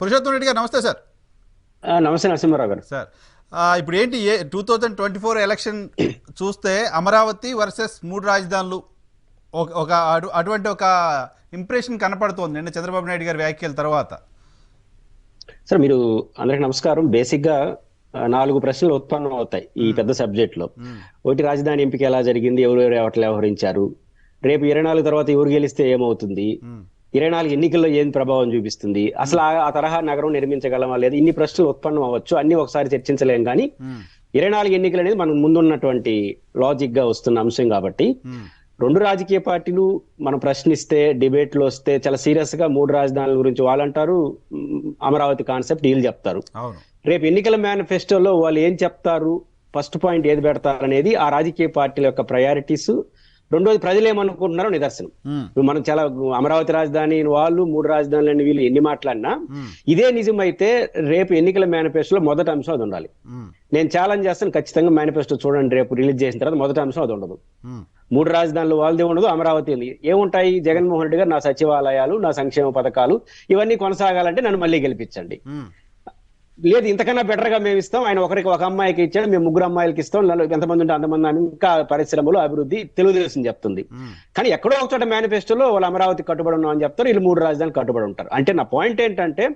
పురుషోత్తం రెడ్డి గారు నమస్తే సార్. నమస్తే నరసింహారావు గారు. సార్ ఇప్పుడు ఏంటి 2024 ఎలక్షన్ చూస్తే అమరావతి వర్సెస్ 3 రాజధానులు ఒక అటువంటి ఒక ఇంప్రెషన్ కనపడుతోంది నిన్న చంద్రబాబు నాయుడు గారి వ్యాఖ్యల తర్వాత. సార్ మీరు అందరికి నమస్కారం. బేసిక్ గా 4 ప్రశ్నలు ఉత్పన్నం అవుతాయి ఈ పెద్ద సబ్జెక్ట్ లో. ఒకటి, రాజధాని ఎంపిక ఎలా జరిగింది, ఎవరెవరు ఎట్లా వ్యవహరించారు, రేపు 24 తర్వాత ఎవరు గెలిస్తే ఏమవుతుంది, 24 ఎన్నికల్లో ఏం ప్రభావం చూపిస్తుంది, అసలు ఆ తరహా నగరం నిర్మించగలమా లేదు, ఇన్ని ప్రశ్నలు ఉత్పన్నం అవ్వచ్చు. అన్ని ఒకసారి చర్చించలేం కానీ 24 ఎన్నికలు అనేది మనకు ముందున్నటువంటి లాజిక్ గా వస్తున్న అంశం కాబట్టి 2 రాజకీయ పార్టీలు మనం ప్రశ్నిస్తే డిబేట్ లో వస్తే చాలా సీరియస్ గా 3 రాజధానుల గురించి వాళ్ళు అంటారు, అమరావతి కాన్సెప్ట్ వీళ్ళు చెప్తారు. రేపు ఎన్నికల మేనిఫెస్టోలో వాళ్ళు ఏం చెప్తారు, ఫస్ట్ పాయింట్ ఏది పెడతారు అనేది ఆ రాజకీయ పార్టీల యొక్క ప్రయారిటీస్. రెండోది, ప్రజలు ఏమనుకుంటున్నారో నిదర్శనం. మనం చాలా అమరావతి రాజధాని వాళ్ళు 3 రాజధానులని వీళ్ళు ఎన్ని మాట్లాడినా ఇదే నిజమైతే రేపు ఎన్నికల మేనిఫెస్టోలో మొదటి అంశం అది ఉండాలి. నేను ఛాలెంజ్ చేస్తాను, ఖచ్చితంగా మేనిఫెస్టో చూడండి, రేపు రిలీజ్ చేసిన తర్వాత మొదటి అంశం అది ఉండదు. 3 రాజధానులు వాళ్ళదే ఉండదు, అమరావతి ఉంది. ఏముంటాయి, జగన్మోహన్ రెడ్డి గారు నా సచివాలయాలు, నా సంక్షేమ పథకాలు ఇవన్నీ కొనసాగాలంటే నన్ను మళ్ళీ గెలిపించండి. లేదు, ఇంతకన్నా బెటర్ గా మేము ఇస్తాం, ఆయన ఒకరికి ఒక అమ్మాయికి ఇచ్చాడు, మేము 3 అమ్మాయిలకి ఇస్తాం, ఎంతమంది ఉంటే అంతమంది, ఇంకా పరిశ్రమలు అభివృద్ధి తెలుగుదేశం చెప్తుంది. కానీ ఎక్కడో ఒక చోట మేనిఫెస్టోలో వాళ్ళు అమరావతి కట్టుబడి ఉన్నాం అని చెప్తారు, వీళ్ళు 3 రాజధానులు కట్టుబడి ఉంటారు. అంటే నా పాయింట్ ఏంటంటే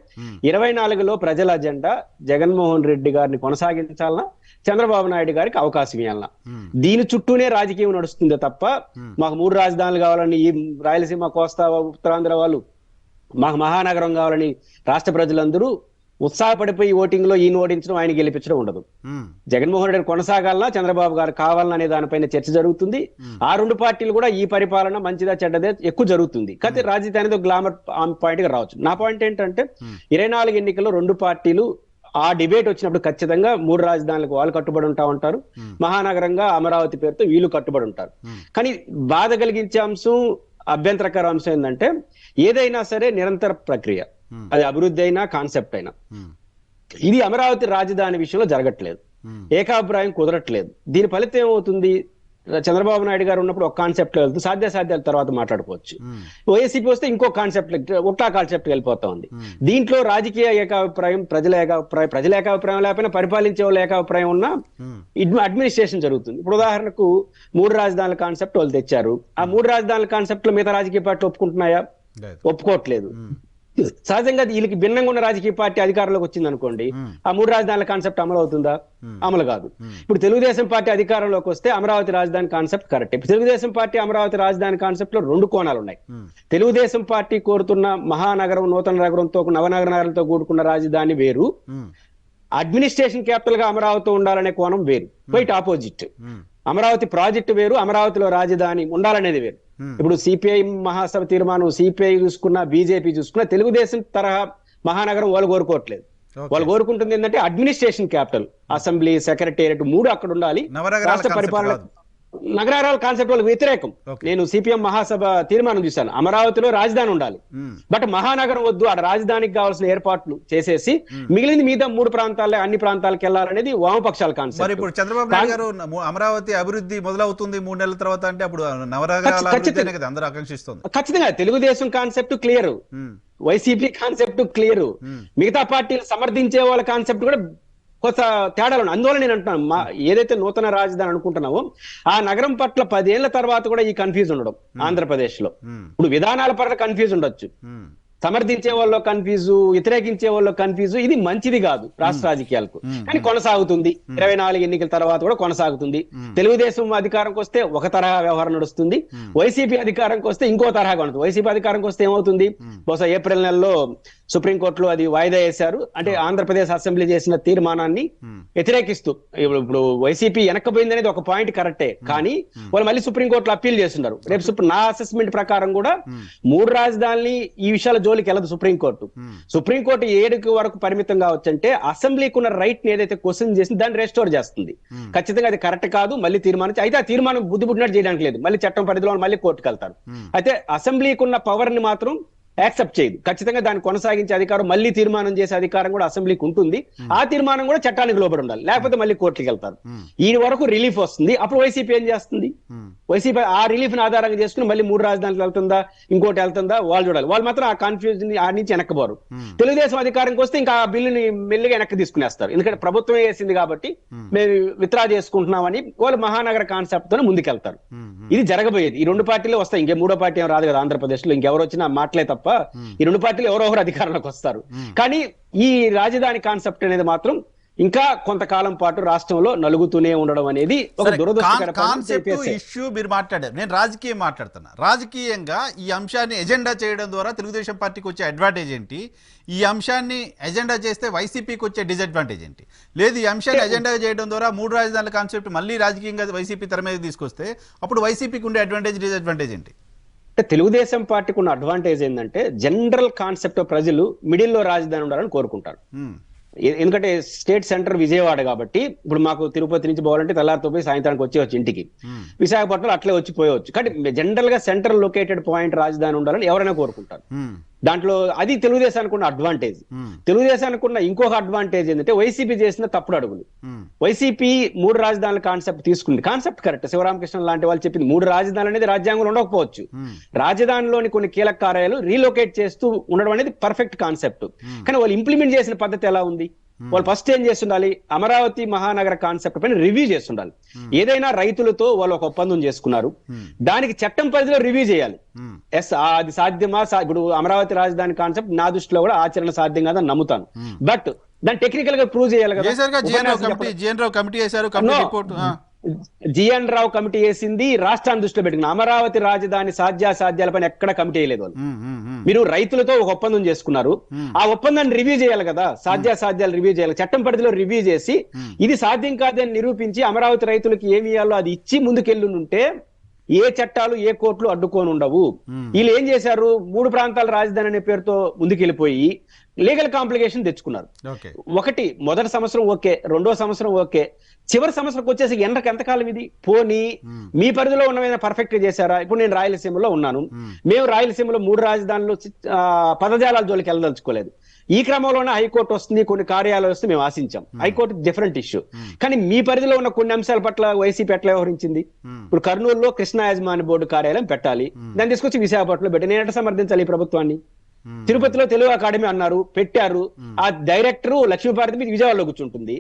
24లో ప్రజల అజెండా జగన్మోహన్ రెడ్డి గారిని కొనసాగించాలన్నా, చంద్రబాబు నాయుడు గారికి అవకాశం ఇవ్వాలన్నా, దీని చుట్టూనే రాజకీయం నడుస్తుందే తప్ప మాకు 3 రాజధానులు కావాలని ఈ రాయలసీమ, కోస్తా, ఉత్తరాంధ్ర వాళ్ళు మాకు మహానగరం కావాలని రాష్ట్ర ప్రజలందరూ ఉత్సాహపడిపోయి ఓటింగ్ లో ఈయన ఓడించడం, ఆయన గెలిపించడం ఉండదు. జగన్మోహన్ రెడ్డి గారు చంద్రబాబు గారు కావాలన్నా అనే దానిపైన చర్చ జరుగుతుంది. ఆ 2 పార్టీలు కూడా ఈ పరిపాలన మంచిదా చెడ్డదే ఎక్కువ జరుగుతుంది. కాకపోతే రాజకీయ అనేది గ్లామర్ పాయింట్ గా రావచ్చు. నా పాయింట్ ఏంటంటే 24 ఎన్నికల్లో 2 పార్టీలు ఆ డిబేట్ వచ్చినప్పుడు ఖచ్చితంగా 3 రాజధానులకు వాళ్ళు కట్టుబడి ఉంటారు, మహానగరంగా అమరావతి పేరుతో వీళ్ళు కట్టుబడి ఉంటారు. కానీ బాధ కలిగించే అంశం, అభ్యంతరకర అంశం ఏంటంటే ఏదైనా సరే నిరంతర ప్రక్రియ, అది అభివృద్ధి అయినా కాన్సెప్ట్ అయినా, ఇది అమరావతి రాజధాని విషయంలో జరగట్లేదు, ఏకాభిప్రాయం కుదరట్లేదు. దీని ఫలితం ఏమవుతుంది, చంద్రబాబు నాయుడు గారు ఉన్నప్పుడు ఒక కాన్సెప్ట్ వెళ్తూ సాధ్యాసాధ్యాల తర్వాత మాట్లాడుకోవచ్చు, వైసీపీ వస్తే ఇంకో కాన్సెప్ట్, ఉట్టా కాన్సెప్ట్ వెళ్ళిపోతా ఉంది. దీంట్లో రాజకీయ ఏకాభిప్రాయం, ప్రజల ఏకాభిప్రాయం లేకపోయినా పరిపాలించే వాళ్ళ ఏకాభిప్రాయం ఉన్న అడ్మినిస్ట్రేషన్ జరుగుతుంది. ఇప్పుడు ఉదాహరణకు 3 రాజధానుల కాన్సెప్ట్ వాళ్ళు తెచ్చారు, ఆ 3 రాజధానుల కాన్సెప్ట్ లో మిగతా రాజకీయ పార్టీలు ఒప్పుకుంటున్నాయా? ఒప్పుకోవట్లేదు. సహజంగా వీళ్ళకి భిన్నంగా ఉన్న రాజకీయ పార్టీ అధికారంలోకి వచ్చింది అనుకోండి, ఆ 3 రాజధానుల కాన్సెప్ట్ అమలు అవుతుందా? అమలు కాదు. ఇప్పుడు తెలుగుదేశం పార్టీ అధికారంలోకి వస్తే అమరావతి రాజధాని కాన్సెప్ట్ కరెక్ట్. ఇప్పుడు తెలుగుదేశం పార్టీ అమరావతి రాజధాని కాన్సెప్ట్ లో 2 కోణాలు ఉన్నాయి. తెలుగుదేశం పార్టీ కోరుతున్న మహానగరం, నూతన నగరంతో, నగరాలతో కూడుకున్న రాజధాని వేరు, అడ్మినిస్ట్రేషన్ క్యాపిటల్ గా అమరావతి ఉండాలనే కోణం వేరు, క్వైట్ ఆపోజిట్. అమరావతి ప్రాజెక్టు వేరు, అమరావతిలో రాజధాని ఉండాలనేది వేరు. ఇప్పుడు సిపిఐ మహాసభ తీర్మానం, సిపిఐ చూసుకున్నా, బీజేపీ చూసుకున్నా, తెలుగుదేశం తరహా మహానగరం వాళ్ళు కోరుకోవట్లేదు. వాళ్ళు కోరుకుంటుంది ఏంటంటే అడ్మినిస్ట్రేషన్ క్యాపిటల్, అసెంబ్లీ, సెక్రటేరియట్ 3 అక్కడ ఉండాలి. రాష్ట్ర పరిపాలన, నగరాల కాన్సెప్ట్ వాళ్ళకి వ్యతిరేకం. నేను సిపిఎం మహాసభ తీర్మానం చూశాను, అమరావతిలో రాజధాని ఉండాలి, బట్ మహానగరం వద్దు, ఆ రాజధానికి కావాల్సిన ఏర్పాట్లు చేసేసి మిగిలింది మిగతా 3 ప్రాంతాల్లో అన్ని ప్రాంతాలకు వెళ్ళాలనేది వామపక్షాల కాన్సెప్ట్. ఇప్పుడు చంద్రబాబు నాయుడు గారు అమరావతి అభివృద్ధి మొదలవుతుంది 3 నెలల తర్వాత అంటే అప్పుడు నవనగరాల అందరూ ఆకాంక్షిస్తుంది. ఖచ్చితంగా Telugu Desam concept clear, YCP concept clear, మిగతా పార్టీలు సమర్థించే వాళ్ళ కాన్సెప్ట్ కూడా కొత్త తేడాలు ఉన్నాయి. అందువల్ల నేను అంటున్నాను, ఏదైతే నూతన రాజధాని అనుకుంటున్నామో ఆ నగరం పట్ల 10 ఏళ్ల తర్వాత కూడా ఈ కన్ఫ్యూజ్ ఉండడం. ఆంధ్రప్రదేశ్ లో ఇప్పుడు విధానాల పట్ల కన్ఫ్యూజ్ ఉండొచ్చు, సమర్థించే వాళ్ళు కన్ఫ్యూజు, వ్యతిరేకించే వాళ్ళు కన్ఫ్యూజు, ఇది మంచిది కాదు రాష్ట్ర రాజకీయాలకు. కానీ కొనసాగుతుంది, 24 ఎన్నికల తర్వాత కూడా కొనసాగుతుంది. తెలుగుదేశం అధికారంకి వస్తే ఒక తరహా వ్యవహారం నడుస్తుంది, వైసీపీ అధికారంకి వస్తే ఇంకో తరహాగా ఉంటుంది. వైసీపీ అధికారంకి వస్తే ఏమవుతుంది, బహుశా ఏప్రిల్ నెలలో సుప్రీంకోర్టులో అది వాయిదా వేశారు. అంటే ఆంధ్రప్రదేశ్ అసెంబ్లీ చేసిన తీర్మానాన్ని వ్యతిరేకిస్తూ, ఇప్పుడు వైసీపీ వెనక్కపోయింది అనేది ఒక పాయింట్ కరెక్టే, కానీ వాళ్ళు మళ్ళీ సుప్రీంకోర్టులో అప్పీల్ చేస్తున్నారు. రేపు నా అసెస్మెంట్ ప్రకారం కూడా 3 రాజధానుల్ని ఈ విషయాల జోలికి వెళ్ళదు సుప్రీంకోర్టు. సుప్రీంకోర్టు 7 వరకు పరిమితం కావచ్చు, అంటే అసెంబ్లీకి ఉన్న రైట్ ని ఏదైతే క్వశ్చన్ చేసింది దాన్ని రెస్టోర్ చేస్తుంది. ఖచ్చితంగా అది కరెక్ట్ కాదు, మళ్ళీ తీర్మానించి, అయితే ఆ తీర్మానం బుద్ధి పుట్టినట్టు చేయడానికి లేదు, మళ్ళీ చట్టం పరిధిలో మళ్ళీ కోర్టుకు వెళ్తారు. అయితే అసెంబ్లీకి ఉన్న పవర్ ని మాత్రం యాక్సెప్ట్ చేయదు. ఖచ్చితంగా దాన్ని కొనసాగించే అధికారం, మళ్ళీ తీర్మానం చేసే అధికారం కూడా అసెంబ్లీకి ఉంటుంది. ఆ తీర్మానం కూడా చట్టానికి లోబడి ఉండాలి, లేకపోతే మళ్ళీ కోర్టుకి వెళ్తారు. ఈ వరకు రిలీఫ్ వస్తుంది. అప్పుడు వైసీపీ ఏం చేస్తుంది, వైసీపీ ఆ రిలీఫ్ ని ఆధారంగా చేసుకుని మళ్ళీ 3 రాజధానులు వెళ్తుందా ఇంకోటి వెళ్తుందా వాళ్ళు చూడాలి. వాళ్ళు మాత్రం ఆ కన్ఫ్యూజన్ ఆ నుంచి వెనక్కిపోరు. తెలుగుదేశం అధికారంకి వస్తే ఇంకా ఆ బిల్లుని మెల్లిగా వెనక్కి తీసుకునేస్తారు. ఎందుకంటే ప్రభుత్వం వేసింది కాబట్టి మేము విత్డ్రా చేసుకుంటున్నామని వాళ్ళు మహానగర కాన్సెప్ట్ తోనే ముందుకెళ్తారు. ఇది జరగబోయేది. ఈ 2 పార్టీలే వస్తాయి, ఇంకే 3వ పార్టీ ఏం రాదు కదా ఆంధ్రప్రదేశ్ లో. ఇంకెవరు వచ్చినా మాటలే తప్ప ఈ 2 పార్టీలు ఎవరో ఒకరు అధికారంలోకి వస్తారు. కానీ ఈ రాజధాని కాన్సెప్ట్ అనేది మాత్రం ఇంకా కొంతకాలం పాటు రాష్ట్రంలో నలుగుతూనే ఉండడం అనేది ఒక కాన్సెప్ట్ ఇష్యూ మీరు మాట్లాడారు. నేను రాజకీయం మాట్లాడుతున్నా. రాజకీయంగా ఈ అంశాన్ని ఎజెండా చేయడం ద్వారా తెలుగుదేశం పార్టీకి వచ్చే అడ్వాంటేజ్ ఏంటి, ఈ అంశాన్ని ఎజెండా చేస్తే వైసీపీకి వచ్చే డిసడ్వాంటేజ్ ఏంటి, లేదు ఈ అంశాన్ని ఎజెండా చేయడం ద్వారా 3 రాజధానుల కాన్సెప్ట్ మళ్ళీ రాజకీయంగా వైసీపీ తెర మీద తీసుకొస్తే అప్పుడు వైసీపీకి ఉండే అడ్వాంటేజ్ డిసడ్వాంటేజ్ ఏంటి? అంటే తెలుగుదేశం పార్టీకి ఉన్న అడ్వాంటేజ్ ఏంటంటే జనరల్ కాన్సెప్ట్ ప్రజలు మిడిల్లో రాజధాని ఉండాలని కోరుకుంటారు. ఎందుకంటే స్టేట్ సెంటర్ విజయవాడ కాబట్టి ఇప్పుడు మాకు తిరుపతి నుంచి పోవాలంటే తెల్లారితో పోయి సాయంత్రానికి వచ్చేవచ్చు ఇంటికి. విశాఖపట్నంలో అట్లే వచ్చిపోయవచ్చు. కానీ జనరల్ గా సెంట్రల్ లొకేటెడ్ పాయింట్ రాజధాని ఉండాలని ఎవరైనా కోరుకుంటారు. దాంట్లో అది తెలుగుదేశానికి ఉన్న అడ్వాంటేజ్. తెలుగుదేశానికి ఉన్న ఇంకొక అడ్వాంటేజ్ ఏంటంటే వైసీపీ చేసిన తప్పుడు అడుగులు. వైసీపీ 3 రాజధానుల కాన్సెప్ట్ తీసుకుంది. Concept correct. శివరామకృష్ణ లాంటి వాళ్ళు చెప్పింది 3 రాజధానులు అనేది రాజ్యాంగంలో ఉండకపోవచ్చు. రాజధానిలోని కొన్ని కీలక కార్యాలు రీలొకేట్ చేస్తూ ఉండడం అనేది పర్ఫెక్ట్ కాన్సెప్ట్. కానీ వాళ్ళు ఇంప్లిమెంట్ చేసిన పద్ధతి ఎలా ఉంది? వాళ్ళు ఫస్ట్ ఏం చేస్తుండాలి, అమరావతి మహానగర కాన్సెప్ట్ పైన రివ్యూ చేస్తుండాలి. ఏదైనా రైతులతో వాళ్ళు ఒక ఒప్పందం చేసుకున్నారు, దానికి చట్టం పరిధిలో రివ్యూ చేయాలి. అది సాధ్యమా? ఇప్పుడు అమరావతి రాజధాని కాన్సెప్ట్ నా దృష్టిలో కూడా ఆచరణ సాధ్యం కాదని నమ్ముతాను. బట్ దాన్ని టెక్నికల్ గా ప్రూవ్ చేయాలి కదా. జిఎన్ రావు కమిటీ వేసింది రాష్ట్రాన్ని దృష్టిలో పెట్టుకుని అమరావతి రాజధాని సాధ్యాసాధ్యాలపైన ఎక్కడ కమిటీ వేయలేదు వాళ్ళు. మీరు రైతులతో ఒక ఒప్పందం చేసుకున్నారు, ఆ ఒప్పందాన్ని రివ్యూ చేయాలి కదా. సాధ్యాసాధ్యాలు రివ్యూ చేయాలి, చట్టం పరిధిలో రివ్యూ చేసి ఇది సాధ్యం కాదని నిరూపించి అమరావతి రైతులకు ఏమి ఇవ్వాలో అది ఇచ్చి ముందుకెళ్ళుంటే ఏ చట్టాలు ఏ కోర్టులు అడ్డుకొని ఉండవు. వీళ్ళు ఏం చేశారు, 3 ప్రాంతాల రాజధాని అనే పేరుతో ముందుకెళ్ళిపోయి లీగల్ కాంప్లికేషన్ తెచ్చుకున్నారు. ఒకటి మొదటి సంవత్సరం ఓకే, 2వ సంవత్సరం ఓకే, చివరి సంవత్సరం వచ్చేసి ఎంతకాలం ఇది? పోనీ మీ పరిధిలో ఉన్నవైనా పర్ఫెక్ట్ గా చేశారా? ఇప్పుడు నేను రాయలసీమలో ఉన్నాను, మేము రాయలసీమలో 3 రాజధానులు పదజాలాల జోలికి వెళ్ళదలుచుకోలేదు. ఈ క్రమంలోనే హైకోర్టు వస్తుంది, కొన్ని కార్యాలయాలు వస్తే మేము ఆశించాం. High court different issue. కానీ మీ పరిధిలో ఉన్న కొన్ని అంశాల పట్ల వైసీపీ ఎట్లా వ్యవహరించింది? ఇప్పుడు కర్నూలులో కృష్ణా యాజమాన్య బోర్డు కార్యాలయం పెట్టాలి, దాన్ని తీసుకొచ్చి విశాఖపట్నంలో పెట్టి నేను ఎట్లా సమర్థించాలి ఈ ప్రభుత్వాన్ని? తిరుపతిలో తెలుగు అకాడమీ అన్నారు, పెట్టారు. ఆ డైరెక్టర్ లక్ష్మీపార్వతి మీద విజయవాడలో కూర్చుంటుంది.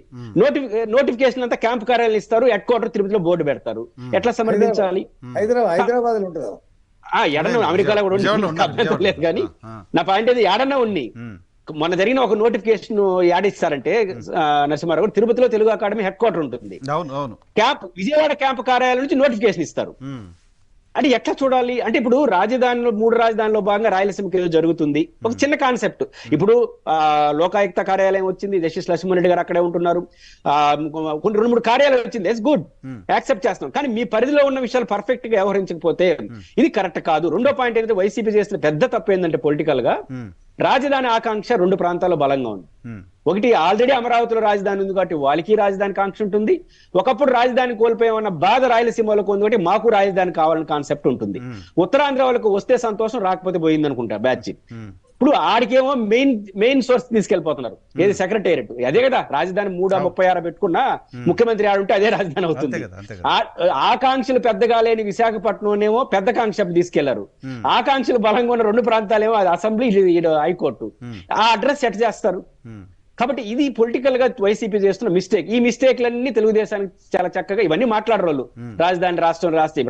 నోటిఫికేషన్ అంతా క్యాంప్ కార్యాలయం ఇస్తారు, హెడ్ క్వార్టర్ తిరుపతిలో బోర్డు పెడతారు. ఎట్లా సమర్థించాలి? హైదరాబాద్ లో ఉంటుంది. ఎడన అమెరికాలో కూడా లేదు. కానీ నా పాయింట్ ఏది, ఏడన్నా ఉన్ని మొన్న జరిగిన ఒక నోటిఫికేషన్ యాడ్ ఇస్తారంటే నరసింహారావు గారు, తిరుపతిలో తెలుగు అకాడమీ హెడ్ క్వార్టర్ ఉంటుంది, క్యాంప్ విజయవాడ క్యాంప్ కార్యాలయం నుంచి నోటిఫికేషన్ ఇస్తారు. అంటే ఎట్లా చూడాలి అంటే, ఇప్పుడు రాజధానిలో 3 రాజధానిలో భాగంగా రాయలసీమకి ఏదో జరుగుతుంది. ఒక చిన్న కాన్సెప్ట్. ఇప్పుడు లోకాయుక్త కార్యాలయం వచ్చింది, జస్టిస్ లక్ష్మణ్ గారు అక్కడే ఉంటున్నారు, 2-3 కార్యాలయం వచ్చింది, ఇట్స్ గుడ్, యాక్సెప్ట్ చేస్తాం. కానీ మీ పరిధిలో ఉన్న విషయాలు పర్ఫెక్ట్ గా వ్యవహరించకపోతే ఇది కరెక్ట్ కాదు. రెండో పాయింట్ ఏంటంటే, వైసీపీ చేసిన పెద్ద తప్పు ఏంటంటే పొలిటికల్ గా రాజధాని ఆకాంక్ష 2 ప్రాంతాల్లో బలంగా ఉంది. ఒకటి, ఆల్రెడీ అమరావతిలో రాజధాని ఉంది కాబట్టి వాళ్ళకి రాజధాని కాంక్ష ఉంటుంది. ఒకప్పుడు రాజధాని కోల్పోయామన్న బాధ రాయలసీమలో ఉంది కాబట్టి మాకు రాజధాని కావాలని కాన్సెప్ట్ ఉంటుంది. ఉత్తరాంధ్ర వాళ్ళకు వస్తే సంతోషం, రాకపోతే పోయింది అనుకుంటా బ్యాచ్. ఇప్పుడు ఆడికేమో మెయిన్ సోర్స్ తీసుకెళ్లిపోతున్నారు, ఏది సెక్రటేరియట్. అదే కదా రాజధాని 336 పెట్టుకున్నా ముఖ్యమంత్రి ఆడుంటే అదే రాజధాని అవుతుంది. ఆకాంక్షలు పెద్దగా లేని విశాఖపట్నంనేమో పెద్ద కాంక్ష తీసుకెళ్లారు. ఆకాంక్షలు బలంగా ఉన్న 2 ప్రాంతాలేమో అది అసెంబ్లీ, హైకోర్టు. ఆ అడ్రస్ సెట్ చేస్తారు. కాబట్టి ఇది పొలిటికల్ గా వైసీపీ చేస్తున్న మిస్టేక్. ఈ మిస్టేక్లన్నీ తెలుగుదేశానికి చాలా చక్కగా ఇవన్నీ మాట్లాడరు వాళ్ళు. రాజధాని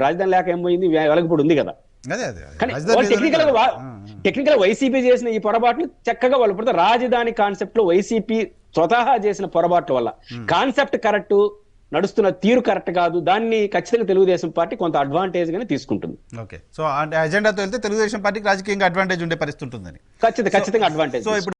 రాజధాని లేక ఏం పోయింది, వెలగపూడి ఉంది కదా. కానీ టెక్నికల్ వైసీపీ చేసిన ఈ పొరపాట్లు చక్కగా వాళ్ళు ఇప్పుడు రాజధాని కాన్సెప్ట్ లో వైసీపీ స్వతహా చేసిన పొరపాట్ల వల్ల కాన్సెప్ట్ కరెక్ట్, నడుస్తున్న తీరు కరెక్ట్ కాదు. దాన్ని ఖచ్చితంగా తెలుగుదేశం పార్టీ కొంత అడ్వాంటేజ్ గానే తీసుకుంటుంది. ఓకే, సో అంటే అజెండాతో వెళ్తే తెలుగుదేశం పార్టీకి రాజకీయంగా అడ్వాంటేజ్ ఉండే పరిస్థితి ఉంటుందని. ఖచ్చితంగా అడ్వాంటేజ్.